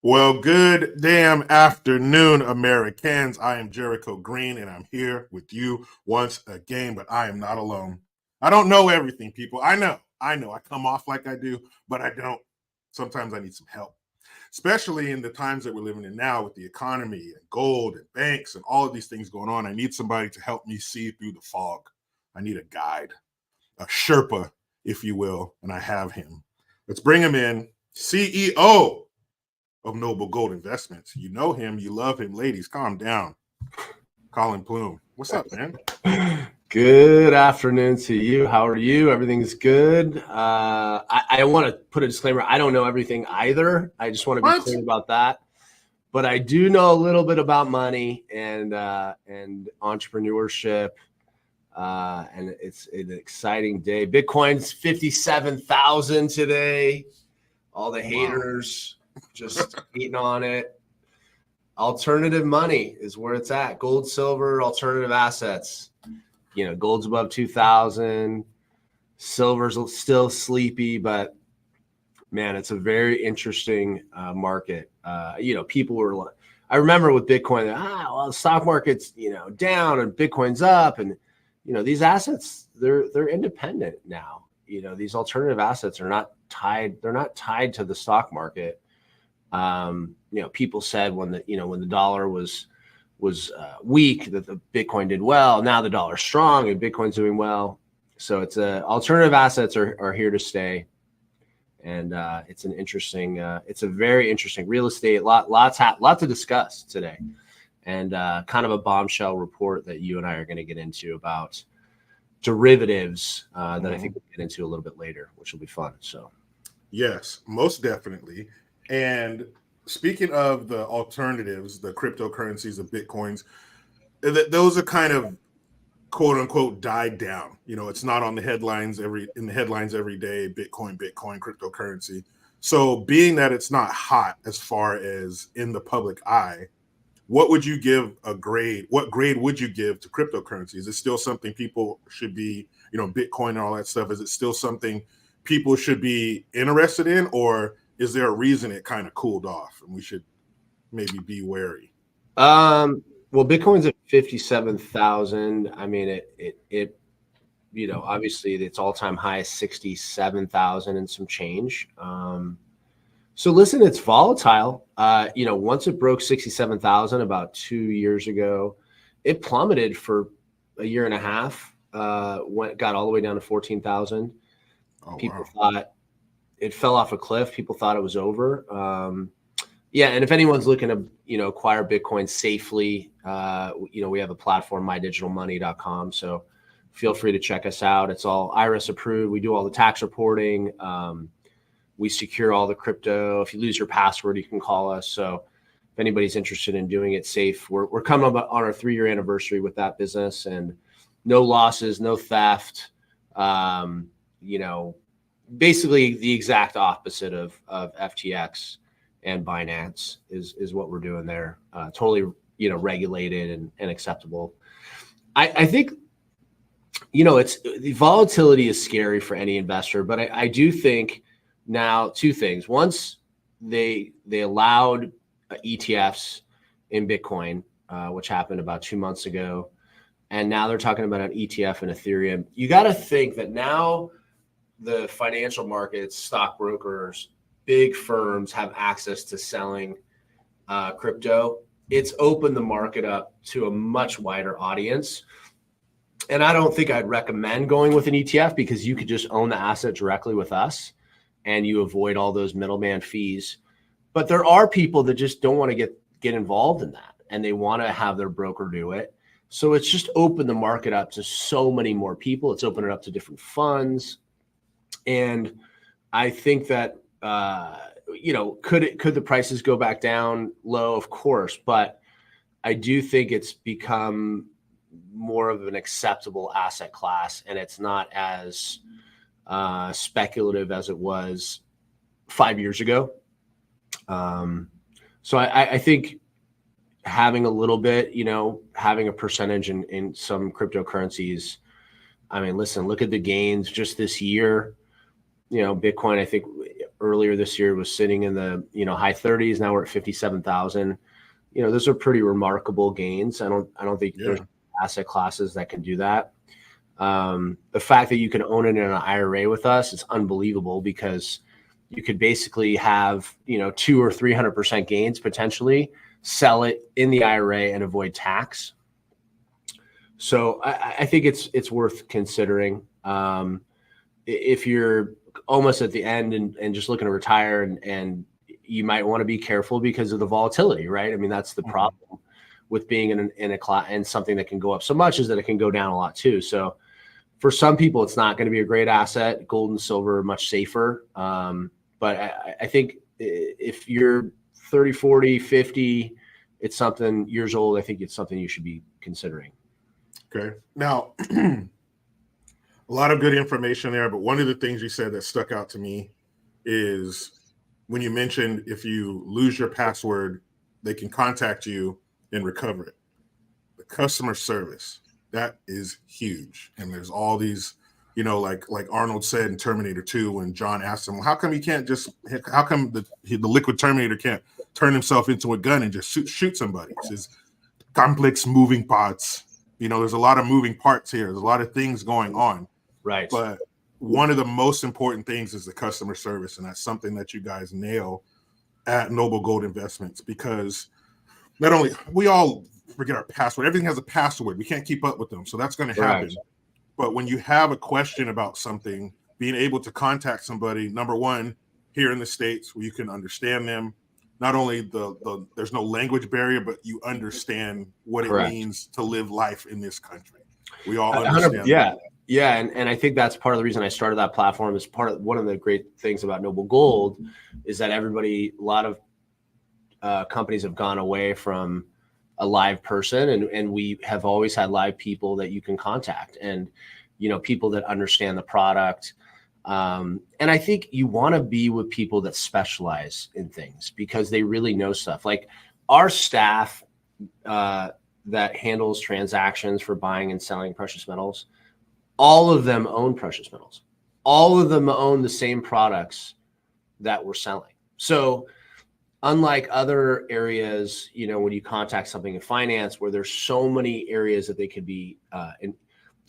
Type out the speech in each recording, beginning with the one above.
Well, good damn afternoon, Americans. I am Jericho Green, and I'm here with you once again, but I am not alone. I don't know everything, people. I know. I come off like I do, but I don't. Sometimes I need some help, especially in the times that we're living in now with the economy and gold and banks and all of these things going on. I need somebody to help me see through the fog. I need a guide, a Sherpa, if you will, and I have him. Let's bring him in. CEO of Noble Gold Investments. You know him, you love him. Ladies, calm down. Colin Plume. What's up, man? Good afternoon to you. How are you? Everything's good. I want to put a disclaimer. I don't know everything either. I just want to be What? clear about that. But I do know a little bit about money and entrepreneurship. And it's an exciting day. Bitcoin's 57,000 today. All the haters just eating on it. Alternative money is where it's at. Gold, silver, alternative assets. You know, gold's above 2,000. Silver's still sleepy, but man, it's a very interesting market. People were. I remember with Bitcoin, well, the stock market's down and Bitcoin's up, and these assets they're independent now. These alternative assets are not tied. They're not tied to the stock market. People said when the dollar was weak that the Bitcoin did well. Now the dollar's strong and Bitcoin's doing well. So it's alternative assets are here to stay, and it's an interesting. It's a very interesting real estate. Lots to discuss today, and kind of a bombshell report that you and I are going to get into about derivatives that I think we'll get into a little bit later, which will be fun. So, yes, most definitely. And speaking of the alternatives, the cryptocurrencies, the Bitcoins, those are kind of quote unquote died down. It's not on the headlines every day. Bitcoin, cryptocurrency. So being that it's not hot as far as in the public eye, what would you give a grade? What grade would you give to cryptocurrency? Is it still something people should be, Bitcoin and all that stuff? Is it still something people should be interested in, or is there a reason it kind of cooled off and we should maybe be wary? Well, Bitcoin's at 57,000. I mean, it obviously its all-time high is 67,000 and some change. So listen, it's volatile. Once it broke 67,000 about 2 years ago, it plummeted for a year and a half. Got all the way down to 14,000. People thought it fell off a cliff. People thought it was over. And if anyone's looking to, acquire Bitcoin safely, we have a platform, mydigitalmoney.com. So feel free to check us out. It's all IRS approved. We do all the tax reporting. We secure all the crypto. If you lose your password, you can call us. So if anybody's interested in doing it safe, we're coming up on our 3-year anniversary with that business, and no losses, no theft. Basically the exact opposite of FTX and Binance is what we're doing there. Totally, regulated and acceptable. I think, it's the volatility is scary for any investor, but I do think now two things. Once they allowed ETFs in Bitcoin, which happened about 2 months ago, and now they're talking about an ETF in Ethereum. You got to think that now the financial markets, stockbrokers, big firms have access to selling crypto. It's opened the market up to a much wider audience. And I don't think I'd recommend going with an ETF because you could just own the asset directly with us and you avoid all those middleman fees. But there are people that just don't want to get involved in that, and they want to have their broker do it. So it's just opened the market up to so many more people. It's opened it up to different funds. And I think that, could the prices go back down low? Of course. But I do think it's become more of an acceptable asset class, and it's not as speculative as it was 5 years ago. So I think having a little bit, having a percentage in some cryptocurrencies. I mean, listen, look at the gains just this year. Bitcoin, I think earlier this year was sitting in the, high 30s. Now we're at 57,000. Those are pretty remarkable gains. I don't think there's asset classes that can do that. The fact that you can own it in an IRA with us is unbelievable, because you could basically have, 200 or 300% gains potentially, sell it in the IRA and avoid tax. So I think it's worth considering. If you're almost at the end and just looking to retire, and you might want to be careful because of the volatility, right? I mean, that's the problem with being in a class, and something that can go up so much is that it can go down a lot too. So for some people, it's not going to be a great asset. Gold and silver are much safer. But I think if you're 30, 40, 50, it's something years old, I think it's something you should be considering. Okay. Now, a lot of good information there, but one of the things you said that stuck out to me is when you mentioned if you lose your password, they can contact you and recover it. The customer service, that is huge. And there's all these, like Arnold said in Terminator 2, when John asked him, how come the liquid Terminator can't turn himself into a gun and just shoot somebody? It says complex moving parts. There's a lot of moving parts here. There's a lot of things going on. Right. But one of the most important things is the customer service. And that's something that you guys nail at Noble Gold Investments, because not only we all forget our password, everything has a password. We can't keep up with them. So that's going to happen. Right. But when you have a question about something, being able to contact somebody, number one, here in the States, where you can understand them, not only there's no language barrier, but you understand what Correct. It means to live life in this country. We all understand. Yeah. That. Yeah. And I think that's part of the reason I started that platform. Is one of the great things about Noble Gold is that a lot of companies have gone away from a live person, and we have always had live people that you can contact, and people that understand the product. And I think you want to be with people that specialize in things, because they really know stuff. Like our staff that handles transactions for buying and selling precious metals, all of them own precious metals. All of them own the same products that we're selling. So unlike other areas, when you contact something in finance, where there's so many areas that they could be in,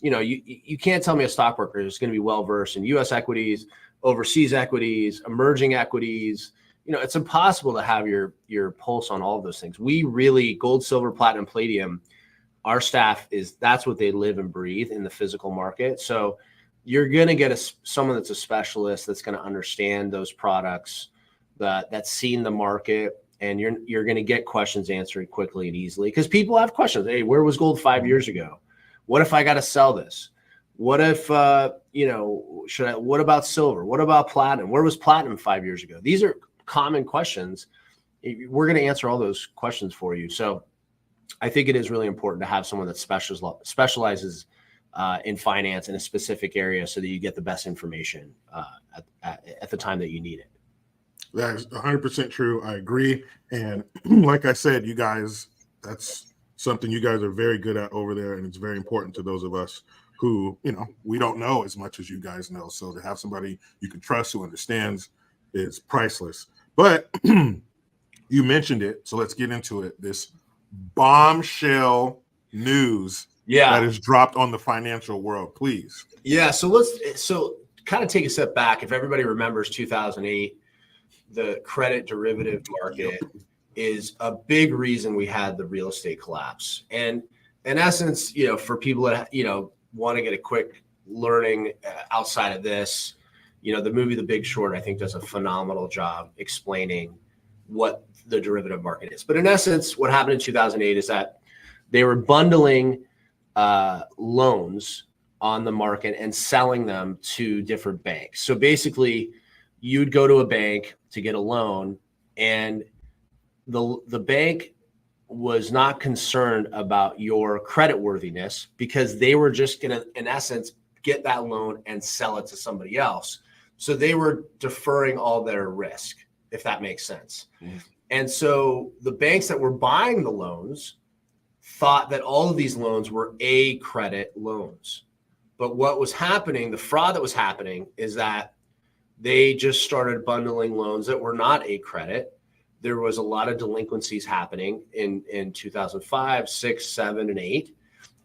you can't tell me a stockbroker is going to be well-versed in U.S. equities, overseas equities, emerging equities. It's impossible to have your pulse on all of those things. We really, gold, silver, platinum, palladium, our staff that's what they live and breathe in the physical market. So you're going to get someone that's a specialist, that's going to understand those products, that's seen the market, and you're going to get questions answered quickly and easily, because people have questions. Hey, where was gold 5 years ago? What if I got to sell this? What if, what about silver? What about platinum? Where was platinum 5 years ago? These are common questions. We're going to answer all those questions for you. So I think it is really important to have someone that specializes in finance in a specific area, so that you get the best information at the time that you need it. That's 100% true. I agree. And like I said, you guys, that's something you guys are very good at over there. And it's very important to those of us who, we don't know as much as you guys know. So to have somebody you can trust who understands is priceless. But you mentioned it, so let's get into it. This bombshell news that is dropped on the financial world, please. Yeah. So kind of take a step back. If everybody remembers 2008, the credit derivative market is a big reason we had the real estate collapse. And in essence, for people that, want to get a quick learning outside of this, the movie The Big Short, I think, does a phenomenal job explaining what the derivative market is. But in essence, what happened in 2008 is that they were bundling loans on the market and selling them to different banks. So basically, you'd go to a bank to get a loan, and the bank was not concerned about your credit worthiness, because they were just going to, in essence, get that loan and sell it to somebody else. So they were deferring all their risk, if that makes sense. Mm-hmm. And so the banks that were buying the loans thought that all of these loans were A credit loans. But what was happening, the fraud that was happening, is that they just started bundling loans that were not a credit. There was a lot of delinquencies happening in 2005, 6, 7, and 8.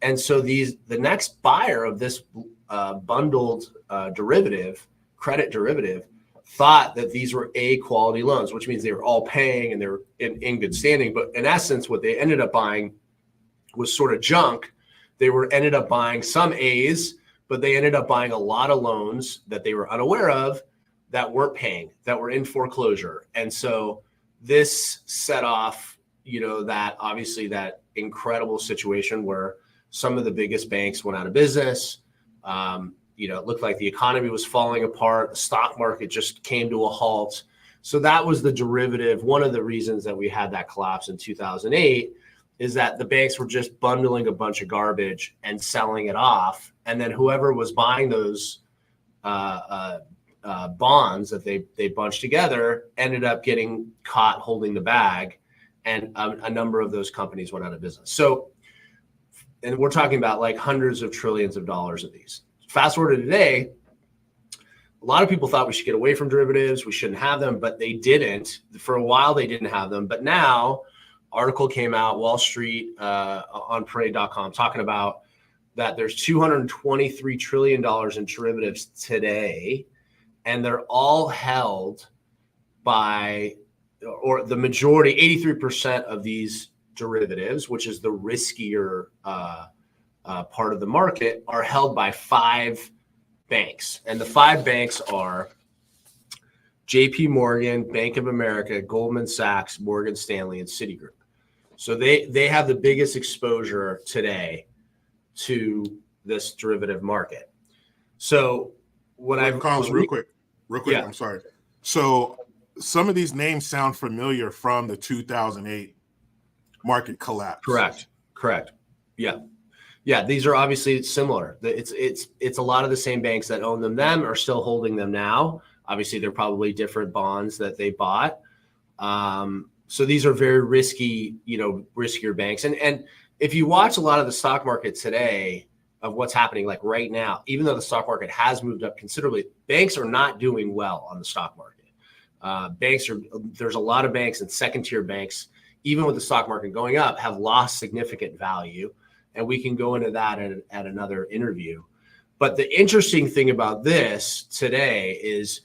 And so the next buyer of this bundled credit derivative, thought that these were A quality loans, which means they were all paying and they were in good standing. But in essence, what they ended up buying was sort of junk. They ended up buying some A's, but they ended up buying a lot of loans that they were unaware of that weren't paying, that were in foreclosure. And so this set off, that obviously that incredible situation where some of the biggest banks went out of business. It looked like the economy was falling apart. The stock market just came to a halt. So that was the derivative. One of the reasons that we had that collapse in 2008 is that the banks were just bundling a bunch of garbage and selling it off. And then whoever was buying those bonds that they bunched together ended up getting caught holding the bag. And a number of those companies went out of business. So, and we're talking about like hundreds of trillions of dollars of these. Fast forward to today, a lot of people thought we should get away from derivatives. We shouldn't have them, but they didn't. For a while, they didn't have them. But now, article came out, Wall Street on parade.com, talking about that there's $223 trillion in derivatives today, and they're all held by, or the majority, 83% of these derivatives, which is the riskier part of the market, are held by 5 banks. And the 5 banks are JP Morgan, Bank of America, Goldman Sachs, Morgan Stanley, and Citigroup. So they have the biggest exposure today to this derivative market. So what Colin, real quick, yeah. I'm sorry. So some of these names sound familiar from the 2008 market collapse. Correct. Yeah, these are obviously similar. It's a lot of the same banks that own them are still holding them now. Obviously, they're probably different bonds that they bought. So these are very risky, riskier banks. And if you watch a lot of the stock market today of what's happening, like right now, even though the stock market has moved up considerably, banks are not doing well on the stock market. There's a lot of banks and second tier banks, even with the stock market going up, have lost significant value. And we can go into that at another interview. But the interesting thing about this today is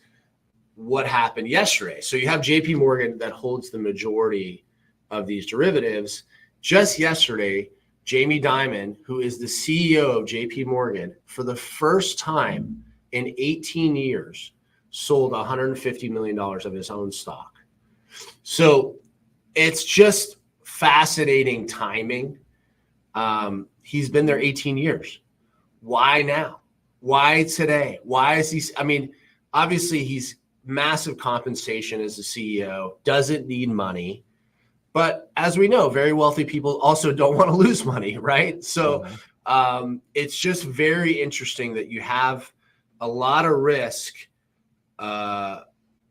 what happened yesterday. So you have JP Morgan that holds the majority of these derivatives. Just yesterday, Jamie Dimon, who is the CEO of JP Morgan, for the first time in 18 years, sold $150 million of his own stock. So it's just fascinating timing. He's been there 18 years. Why now? Why today? Why is he? I mean, obviously he's massive compensation as a CEO, doesn't need money. But as we know, very wealthy people also don't want to lose money, right? So it's just very interesting that you have a lot of risk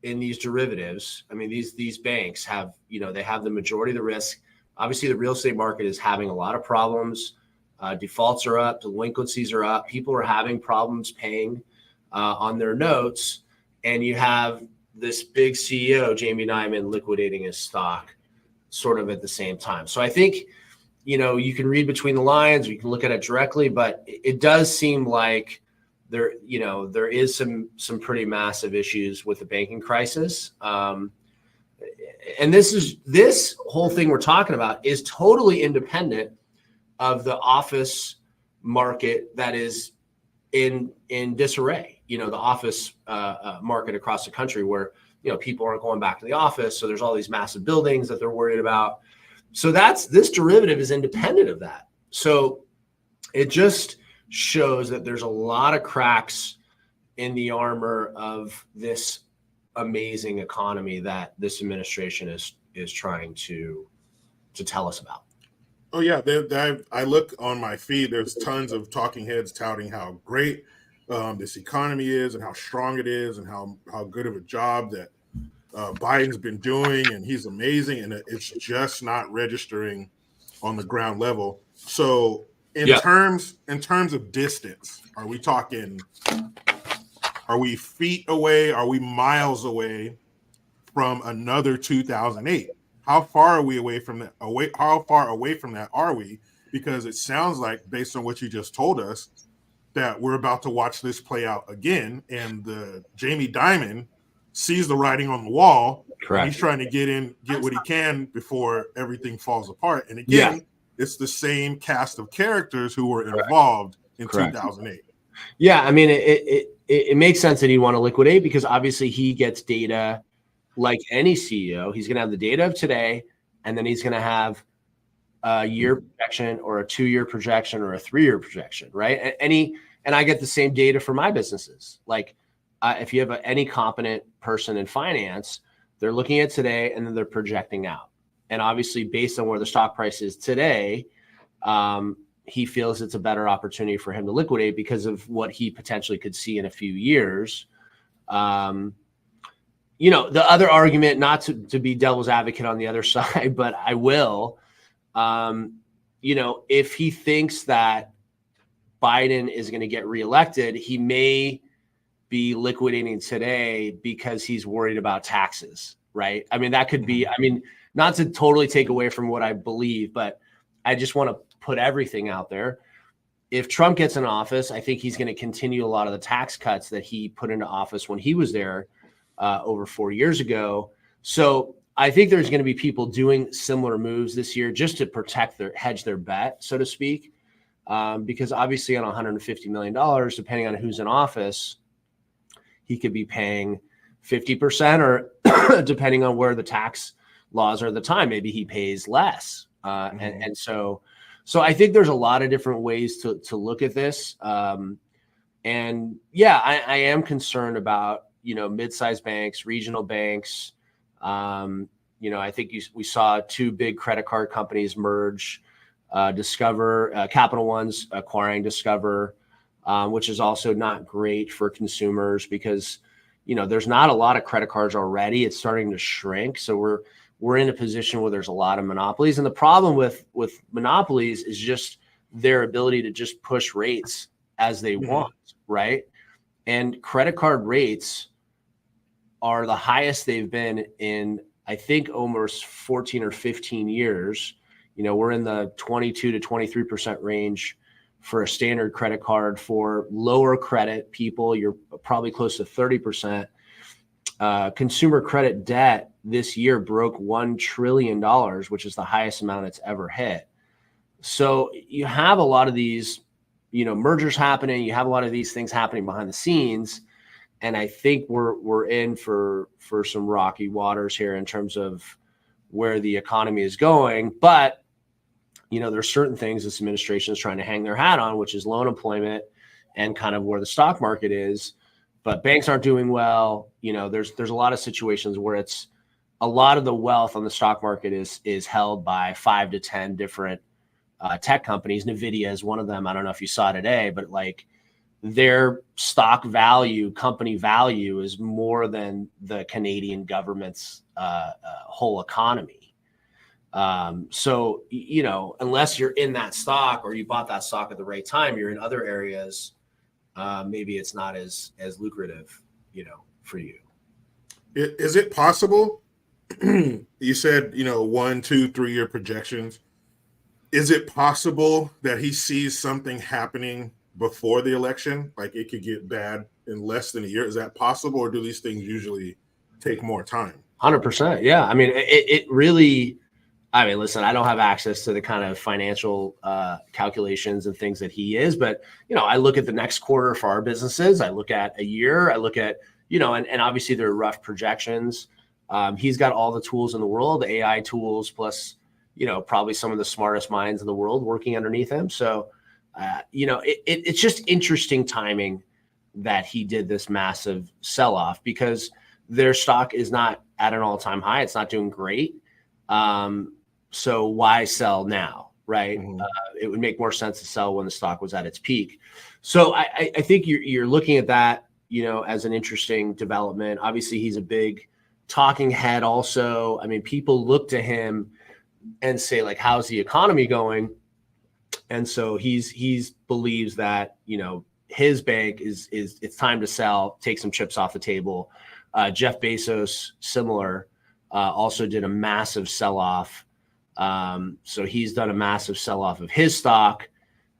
in these derivatives. I mean, these banks have, they have the majority of the risk. Obviously, the real estate market is having a lot of problems. Defaults are up, delinquencies are up. People are having problems paying on their notes. And you have this big CEO, Jamie Dimon, liquidating his stock sort of at the same time. So I think, you can read between the lines, or you can look at it directly, but it does seem like there is some pretty massive issues with the banking crisis. And this whole thing we're talking about is totally independent of the office market that is in disarray. The office market across the country where people aren't going back to the office, so there's all these massive buildings that they're worried about. So this derivative is independent of that. So it just shows that there's a lot of cracks in the armor of this amazing economy that this administration is trying to tell us about. Oh yeah, I look on my feed. There's tons of talking heads touting how great this economy is and how strong it is and how good of a job that Biden's been doing, and he's amazing, and it's just not registering on the ground level. So in terms of distance, are we talking Are we feet away? Are we miles away from another 2008? How far are we away from that? How far away from that are we? Because it sounds like, based on what you just told us, that we're about to watch this play out again, and the Jamie Dimon sees the writing on the wall. Correct. And he's trying to get what he can before everything falls apart. And Yeah. again, it's the same cast of characters who were involved in Correct. 2008. Yeah, I mean, it makes sense that he'd want to liquidate, because obviously he gets data like any CEO. He's going to have the data of today, and then he's going to have a year projection or a 2-year projection or a 3-year projection, right? And I get the same data for my businesses. Like if you have any competent person in finance, they're looking at today and then they're projecting out. And obviously, based on where the stock price is today, he feels it's a better opportunity for him to liquidate because of what he potentially could see in a few years. The other argument, not to be devil's advocate on the other side, but I will, if he thinks that Biden is going to get reelected, he may be liquidating today because he's worried about taxes, right? I mean, that could be, not to totally take away from what I believe, but I just want to put everything out there. If Trump gets in office, I think he's going to continue a lot of the tax cuts that he put into office when he was there over 4 years ago. So I think there's going to be people doing similar moves this year just to hedge their bet, so to speak. Because obviously on $150 million, depending on who's in office, he could be paying 50%, or depending on where the tax laws are at the time, maybe he pays less. And so I think there's a lot of different ways to look at this. And yeah, I am concerned about, mid-sized banks, regional banks. I think we saw 2 big credit card companies merge, Discover, Capital One's acquiring Discover, which is also not great for consumers because, there's not a lot of credit cards already. It's starting to shrink. So we're in a position where there's a lot of monopolies. And the problem with monopolies is just their ability to just push rates as they want, right? And credit card rates are the highest they've been in, I think, almost 14 or 15 years. We're in the 22 to 23% range for a standard credit card. For lower credit people, you're probably close to 30%. Consumer credit debt this year broke $1 trillion, which is the highest amount it's ever hit. So you have a lot of these, mergers happening. You have a lot of these things happening behind the scenes. And I think we're in for some rocky waters here in terms of where the economy is going. But, there's certain things this administration is trying to hang their hat on, which is low unemployment and kind of where the stock market is. But banks aren't doing well. There's a lot of situations where it's a lot of the wealth on the stock market is held by 5 to 10 different tech companies. NVIDIA is one of them. I don't know if you saw today, but like their stock value, company value is more than the Canadian government's whole economy. So, unless you're in that stock or you bought that stock at the right time, you're in other areas. Maybe it's not as lucrative, for you. Is it possible? You said, 1, 2, 3 year projections. Is it possible that he sees something happening before the election? Like it could get bad in less than a year. Is that possible? Or do these things usually take more time? 100%. Yeah. I mean, it really, listen, I don't have access to the kind of financial calculations and things that he is, but, I look at the next quarter for our businesses. I look at a year, I look at, and obviously there are rough projections. He's got all the tools in the world, the AI tools, plus, probably some of the smartest minds in the world working underneath him. So, it's just interesting timing that he did this massive sell-off because their stock is not at an all-time high. It's not doing great. So why sell now, right? It would make more sense to sell when the stock was at its peak. So I think you're looking at that, as an interesting development. Obviously, he's a big talking head also. I mean, people look to him and say, like, how's the economy going? And so he's believes that, his bank is it's time to sell, take some chips off the table. Jeff Bezos, similar, also did a massive sell-off. So he's done a massive sell-off of his stock,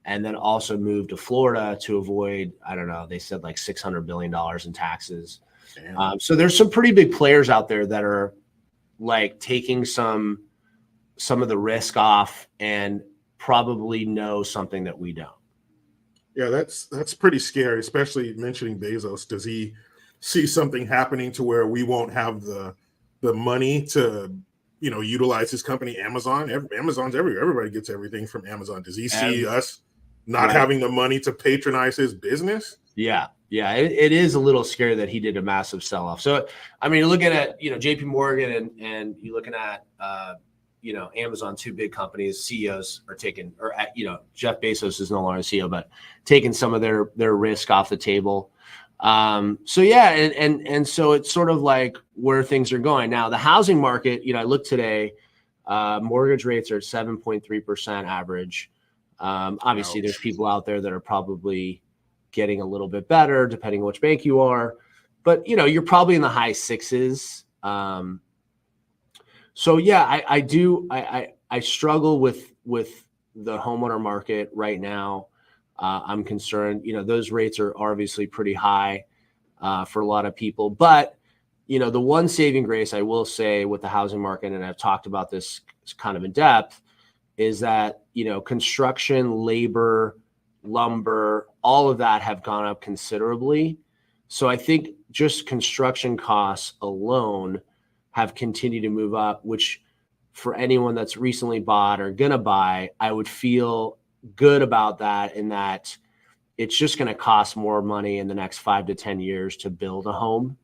and then also moved to Florida to avoid, I don't know, they said like $600 billion in taxes. So there's some pretty big players out there that are like taking some of the risk off and probably know something that we don't. Yeah, that's pretty scary, especially mentioning Bezos. Does he see something happening to where we won't have the money to, utilize his company, Amazon? Amazon's everywhere. Everybody gets everything from Amazon. Does he see us not having the money to patronize his business? Yeah. It is a little scary that he did a massive sell-off. So, I mean, you're looking at, JP Morgan and you're looking at, Amazon, two big companies, CEOs are taking, or, Jeff Bezos is no longer CEO, but taking some of their risk off the table. So yeah, and so it's sort of like where things are going now. The housing market, I looked today, mortgage rates are at 7.3% average. Obviously, there's people out there that are probably getting a little bit better, depending on which bank you are, but you're probably in the high sixes. So yeah, I struggle with the homeowner market right now. I'm concerned, those rates are obviously pretty high for a lot of people, but the one saving grace I will say with the housing market, and I've talked about this kind of in depth, is that, construction, labor, lumber, all of that have gone up considerably. So I think just construction costs alone have continued to move up, which for anyone that's recently bought or gonna buy, I would feel good about that, in that it's just going to cost more money in the next 5 to 10 years to build a home.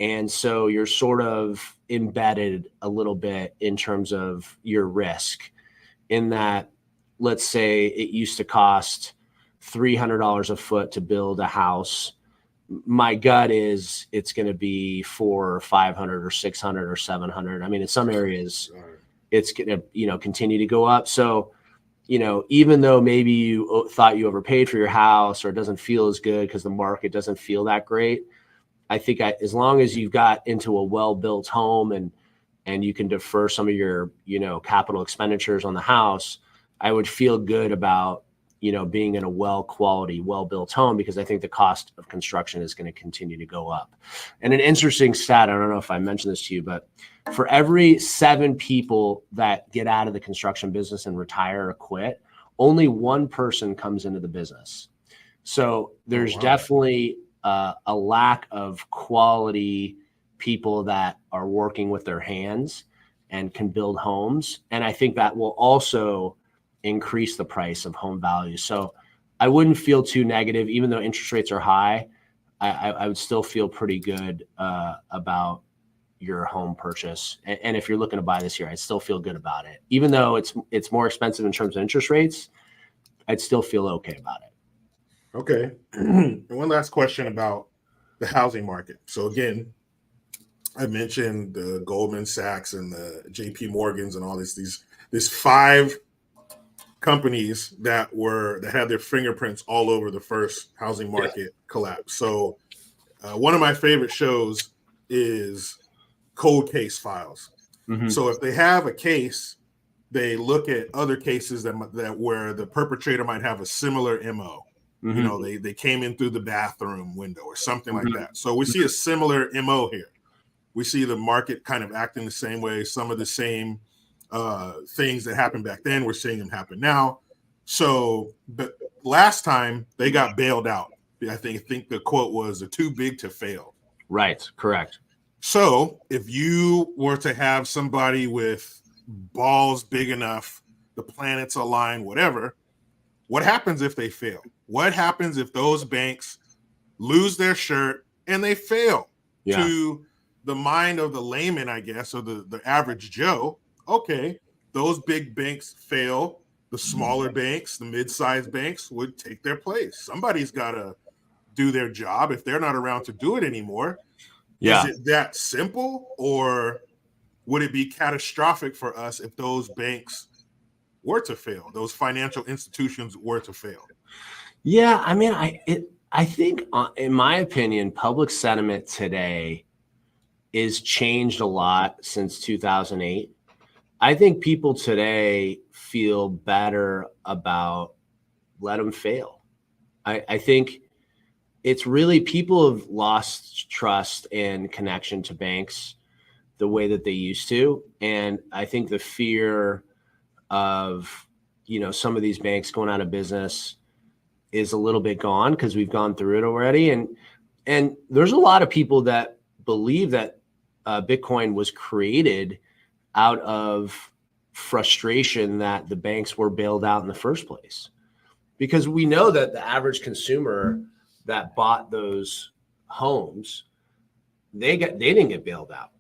And so you're sort of embedded a little bit in terms of your risk, in that, let's say it used to cost $300 a foot to build a house. My gut is it's going to be $400 or $500 or $600 or $700. I mean, in some areas it's going to, continue to go up. So, even though maybe you thought you overpaid for your house, or it doesn't feel as good because the market doesn't feel that great, I think as long as you've got into a well-built home and you can defer some of your, capital expenditures on the house, I would feel good about, being in a well-quality, well-built home, because I think the cost of construction is going to continue to go up. And an interesting stat, I don't know if I mentioned this to you, but for every 7 people that get out of the construction business and retire or quit, only 1 person comes into the business. So there's definitely a lack of quality people that are working with their hands and can build homes. And I think that will also increase the price of home values. So I wouldn't feel too negative, even though interest rates are high. I would still feel pretty good about your home purchase. And if you're looking to buy this year, I'd still feel good about it. Even though it's more expensive in terms of interest rates, I'd still feel okay about it. Okay. And one last question about the housing market. So again, I mentioned the Goldman Sachs and the JP Morgans and all these 5 companies that had their fingerprints all over the first housing market collapse. So one of my favorite shows is Cold Case Files. Mm-hmm. So if they have a case, they look at other cases that where the perpetrator might have a similar MO. Mm-hmm. They came in through the bathroom window or something like that. So we see a similar MO here. We see the market kind of acting the same way. Some of the same things that happened back then, we're seeing them happen now. So, but last time they got bailed out. I think the quote was, "They're too big to fail." Right. Correct. So if you were to have somebody with balls big enough, the planets align, whatever, what happens if they fail? What happens if those banks lose their shirt and they fail? Yeah. To the mind of the layman, I guess, or the average Joe, okay, those big banks fail. The smaller banks, the mid-sized banks would take their place. Somebody's got to do their job if they're not around to do it anymore. Yeah. Is it that simple, or would it be catastrophic for us if those banks were to fail, those financial institutions were to fail? Yeah, I mean, I think, in my opinion, public sentiment today is changed a lot since 2008. I think people today feel better about let them fail. I think it's really people have lost trust and connection to banks the way that they used to. And I think the fear of, some of these banks going out of business is a little bit gone because we've gone through it already. And there's a lot of people that believe that Bitcoin was created out of frustration that the banks were bailed out in the first place. Because we know that the average consumer that bought those homes, they didn't get bailed out.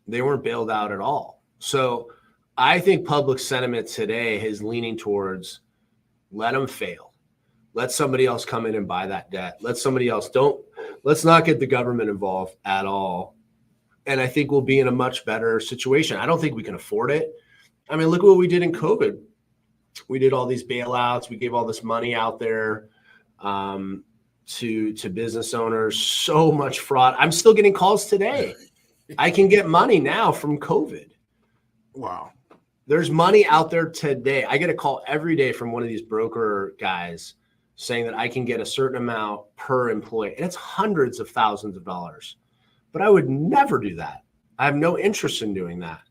They weren't bailed out at all. So I think public sentiment today is leaning towards let them fail. Let somebody else come in and buy that debt. Let somebody else let's not get the government involved at all. And I think we'll be in a much better situation. I don't think we can afford it. I mean, look at what we did in COVID. We did all these bailouts. We gave all this money out there to business owners. So much fraud. I'm still getting calls today. I can get money now from COVID. Wow. There's money out there today. I get a call every day from one of these broker guys saying that I can get a certain amount per employee. And it's hundreds of thousands of dollars. But I would never do that. I have no interest in doing that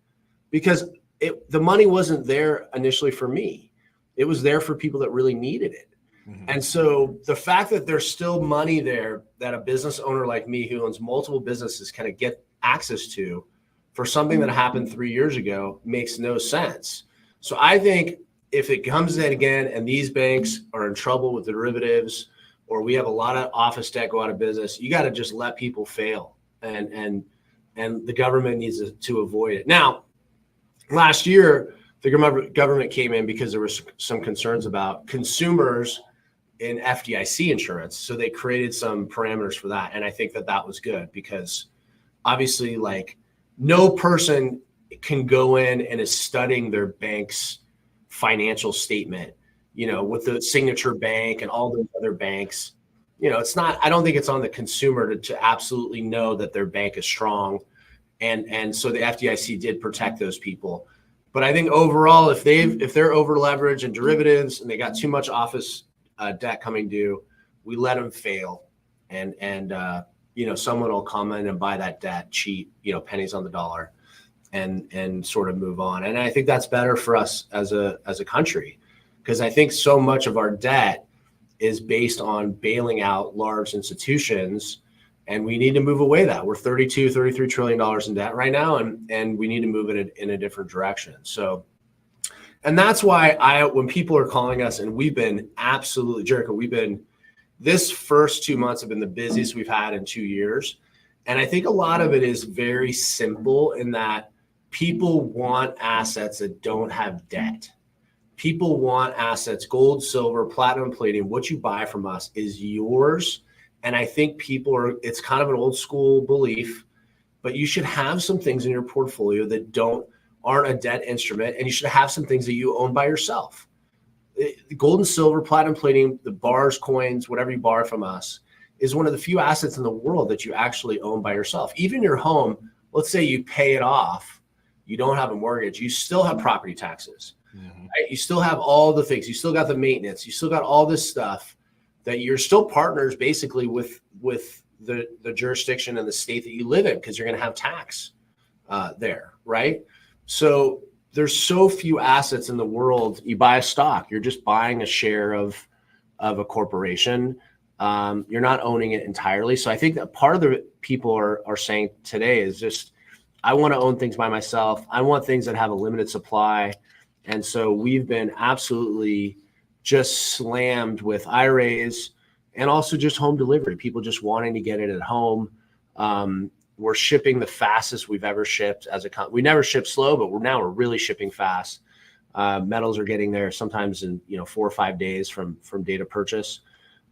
because the money wasn't there initially for me. It was there for people that really needed it. Mm-hmm. And so the fact that there's still money there that a business owner like me who owns multiple businesses can get access to for something that happened 3 years ago makes no sense. So I think if it comes in again and these banks are in trouble with the derivatives or we have a lot of office debt go out of business, you got to just let people fail. And the government needs to avoid it. Now, last year, the government came in because there was some concerns about consumers in FDIC insurance. So they created some parameters for that. And I think that was good because obviously, like, no person can go in and is studying their bank's financial statement, with the Signature Bank and all those other banks. It's not, I don't think it's on the consumer to absolutely know that their bank is strong. And so the FDIC did protect those people. But I think overall, if they're over leveraged in derivatives and they got too much office debt coming due, we let them fail. And someone will come in and buy that debt cheap, pennies on the dollar and sort of move on. And I think that's better for us as a country, because I think so much of our debt is based on bailing out large institutions, and we need to move away that. We're $33 trillion in debt right now, and we need to move it in a different direction. So, and that's why when people are calling us, and we've been absolutely, Jericho, this first 2 months have been the busiest we've had in 2 years. And I think a lot of it is very simple in that people want assets that don't have debt. People want assets, gold, silver, platinum, palladium. What you buy from us is yours. And I think it's kind of an old school belief, but you should have some things in your portfolio that aren't a debt instrument. And you should have some things that you own by yourself. Gold and silver, platinum, palladium, the bars, coins, whatever you borrow from us is one of the few assets in the world that you actually own by yourself. Even your home, let's say you pay it off, you don't have a mortgage, you still have property taxes. Mm-hmm. Right? You still have all the things. You still got the maintenance. You still got all this stuff that you're still partners basically with the jurisdiction and the state that you live in, because you're going to have tax there, right? So there's so few assets in the world. You buy a stock, you're just buying a share of a corporation. You're not owning it entirely. So I think that part of the people are saying today is just, I want to own things by myself. I want things that have a limited supply. And so we've been absolutely just slammed with IRAs and also just home delivery, people just wanting to get it at home. We're shipping the fastest we've ever shipped as a company. We never ship slow, but we're really shipping fast. Metals are getting there sometimes in 4 or 5 days from date of purchase,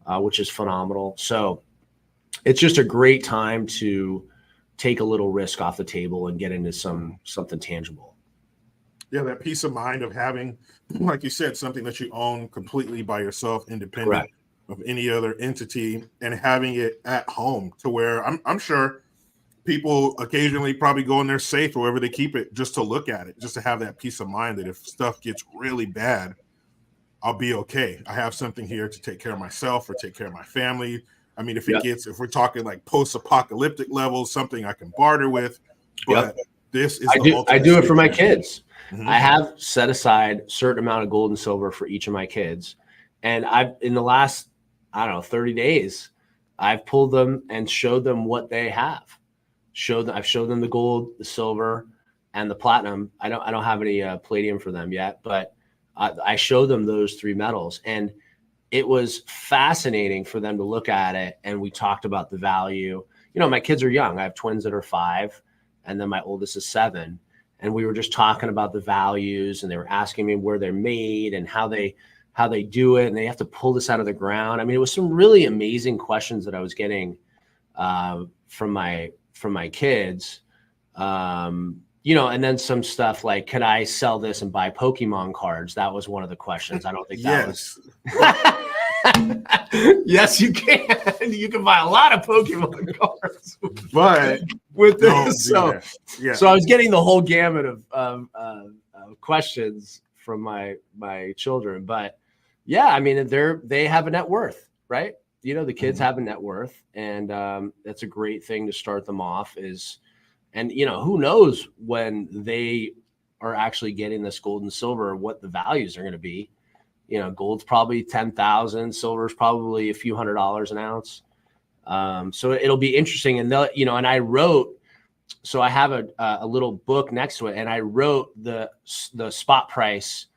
which is phenomenal. So it's just a great time to take a little risk off the table and get into something tangible. Yeah, that peace of mind of having, like you said, something that you own completely by yourself, independent. Correct. of any other entity, and having it at home to where I'm sure people occasionally probably go in their safe or wherever they keep it just to look at it, just to have that peace of mind that if stuff gets really bad, I'll be okay. I have something here to take care of myself or take care of my family. I mean, if we're talking like post-apocalyptic levels, something I can barter with, but this is I do it for my kids. Mm-hmm. I have set aside a certain amount of gold and silver for each of my kids. And I've, in the last, 30 days, I've pulled them and showed them what they have. I've showed them the gold, the silver, and the platinum. I don't have any palladium for them yet, but I showed them those 3 metals, and it was fascinating for them to look at it. And we talked about the value. My kids are young. I have twins that are 5, and then my oldest is 7. And we were just talking about the values, and they were asking me where they're made and how they do it, and they have to pull this out of the ground. I mean, it was some really amazing questions that I was getting from my kids. And then some stuff like, could I sell this and buy Pokemon cards? That was one of the questions. I don't think that was. Yes, you can. You can buy a lot of Pokemon cards, but with this. So I was getting the whole gamut of questions from my children. But yeah, I mean, they have a net worth, right? The kids have a net worth, and that's a great thing to start them off. And who knows when they are actually getting this gold and silver, what the values are going to be. Gold's probably 10,000, silver's probably a few $100s an ounce. So it'll be interesting. And and I wrote, so I have a little book next to it, and I wrote the spot price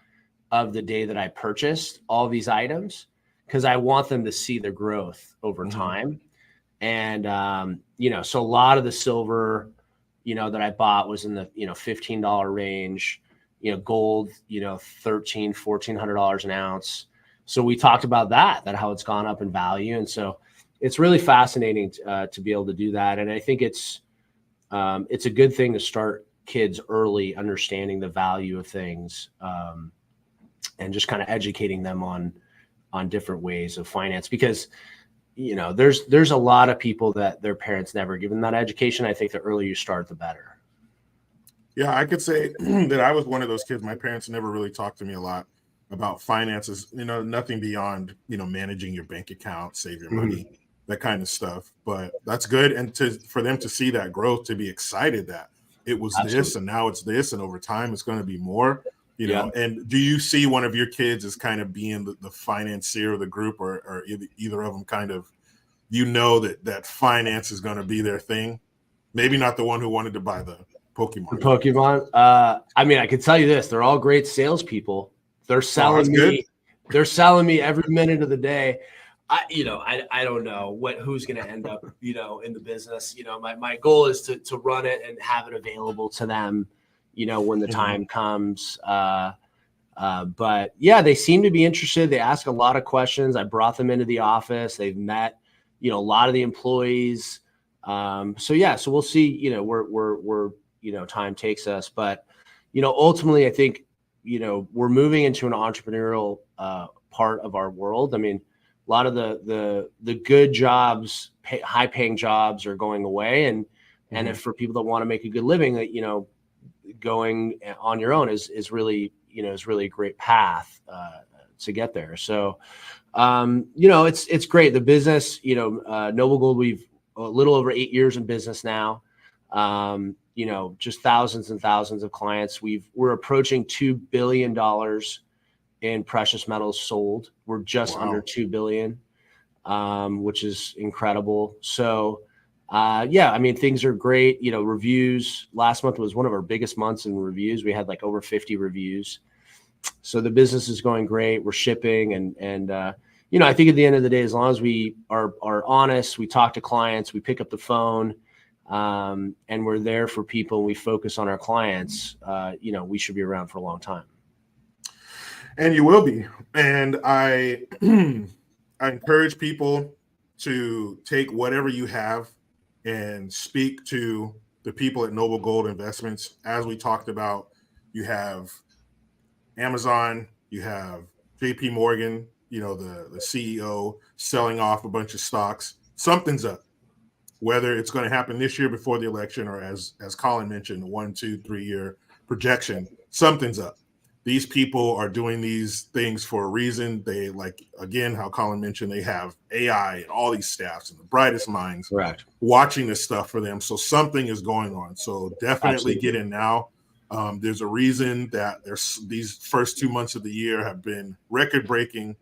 of the day that I purchased all these items, because I want them to see the growth over time. And so a lot of the silver that I bought was in the $15 range. Gold, $1,300, $1,400 an ounce. So we talked about that how it's gone up in value. And so it's really fascinating to be able to do that. And I think it's a good thing to start kids early, understanding the value of things, and just kind of educating them on different ways of finance, because there's a lot of people that their parents never give them that education. I think the earlier you start, the better. Yeah, I could say that I was one of those kids. My parents never really talked to me a lot about finances, nothing beyond, managing your bank account, save your money, that kind of stuff. But that's good. And for them to see that growth, to be excited that it was this and now it's this, and over time it's going to be more, And do you see one of your kids as kind of being the financier of the group, or either of them kind of, that finance is going to be their thing? Maybe not the one who wanted to buy the Pokemon. I mean, I can tell you this: they're all great salespeople. They're selling me. They're selling me every minute of the day. I don't know who's going to end up, in the business. My goal is to run it and have it available to them, when the time comes. But yeah, they seem to be interested. They ask a lot of questions. I brought them into the office. They've met, a lot of the employees. So we'll see, where time takes us. But, ultimately, I think, we're moving into an entrepreneurial part of our world. I mean, a lot of the good jobs, high paying jobs are going away. And if for people that want to make a good living, that, going on your own is really a great path to get there. So, it's great. The business, Noble Gold, we've a little over 8 years in business now. Just thousands and thousands of clients. We're approaching $2 billion in precious metals sold. We're just under 2 billion, which is incredible. So, I mean, things are great. Reviews, last month was one of our biggest months in reviews. We had like over 50 reviews. So the business is going great. We're shipping, and I think at the end of the day, as long as we are honest, we talk to clients, we pick up the phone, and we're there for people, we focus on our clients, we should be around for a long time. And you will be. And I encourage people to take whatever you have and speak to the people at Noble Gold Investments. As we talked about, you have Amazon, you have JP Morgan, the CEO selling off a bunch of stocks. Something's up. Whether it's going to happen this year before the election, or as Colin mentioned, 1, 2, 3 year projection, something's up. These people are doing these things for a reason. They, like, again, how Colin mentioned, they have AI and all these staffs and the brightest minds watching this stuff for them. So something is going on. So definitely get in now. There's a reason that these first 2 months of the year have been record breaking.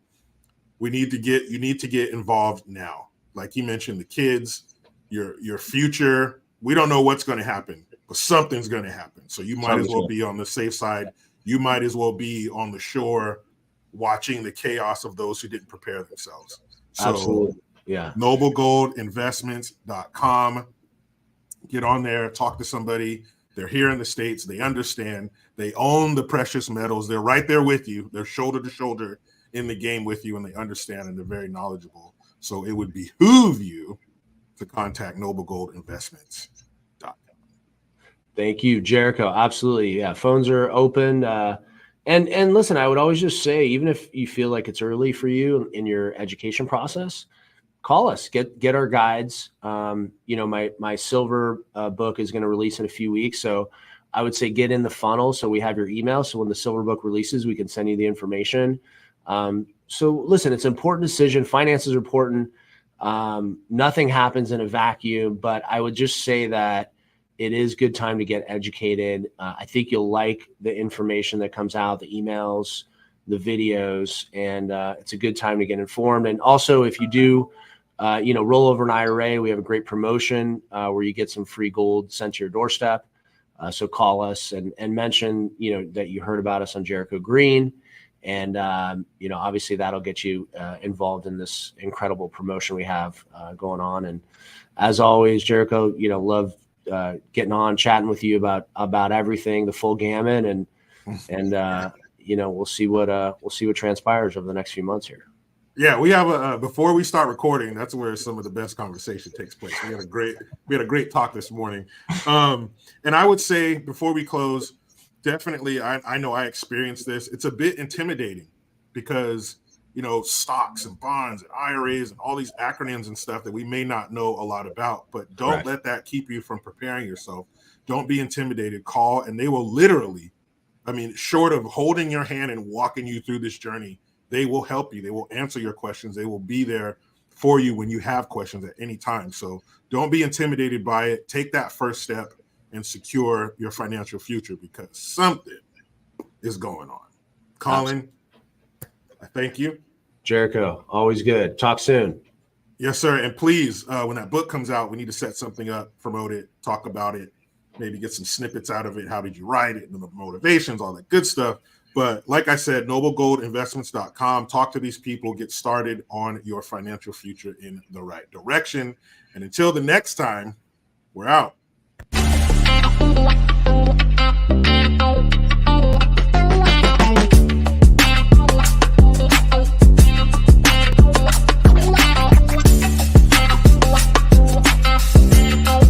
You need to get involved now. Like he mentioned, the kids, your future. We don't know what's going to happen, but something's going to happen. So you might as well be on the safe side. You might as well be on the shore watching the chaos of those who didn't prepare themselves. So absolutely. Yeah. noblegoldinvestments.com. Get on there, talk to somebody. They're here in the States. They understand. They own the precious metals. They're right there with you. They're shoulder to shoulder in the game with you, and they understand, and they're very knowledgeable. So it would behoove you to contact noblegoldinvestments.com. Thank you, Jericho. Absolutely. Yeah. Phones are open. And listen, I would always just say, even if you feel like it's early for you in your education process, call us, get our guides. My silver book is going to release in a few weeks. So I would say get in the funnel so we have your email. So when the silver book releases, we can send you the information. So listen, it's an important decision. Finances are important. Nothing happens in a vacuum, but I would just say that it is good time to get educated. I think you'll like the information that comes out, the emails, the videos, and it's a good time to get informed. And also, if you do, roll over an IRA, we have a great promotion where you get some free gold sent to your doorstep. So call us and mention, that you heard about us on Jericho Green. And, obviously that'll get you involved in this incredible promotion we have going on. And as always, Jericho, love getting on, chatting with you about everything, the full gamut, and we'll see what transpires over the next few months here. Yeah, we have before we start recording, that's where some of the best conversation takes place. We had a great talk this morning. And I would say before we close, definitely, I know I experienced this. It's a bit intimidating because, stocks and bonds and IRAs and all these acronyms and stuff that we may not know a lot about, but don't let that keep you from preparing yourself. Don't be intimidated. Call, and they will literally, short of holding your hand and walking you through this journey, they will help you. They will answer your questions. They will be there for you when you have questions at any time. So don't be intimidated by it. Take that first step and secure your financial future, because something is going on. Colin, I thank you. Jericho, always good. Talk soon. Yes, sir. And please, when that book comes out, we need to set something up, promote it, talk about it, maybe get some snippets out of it. How did you write it? And the motivations, all that good stuff. But like I said, noblegoldinvestments.com. Talk to these people. Get started on your financial future in the right direction. And until the next time, we're out.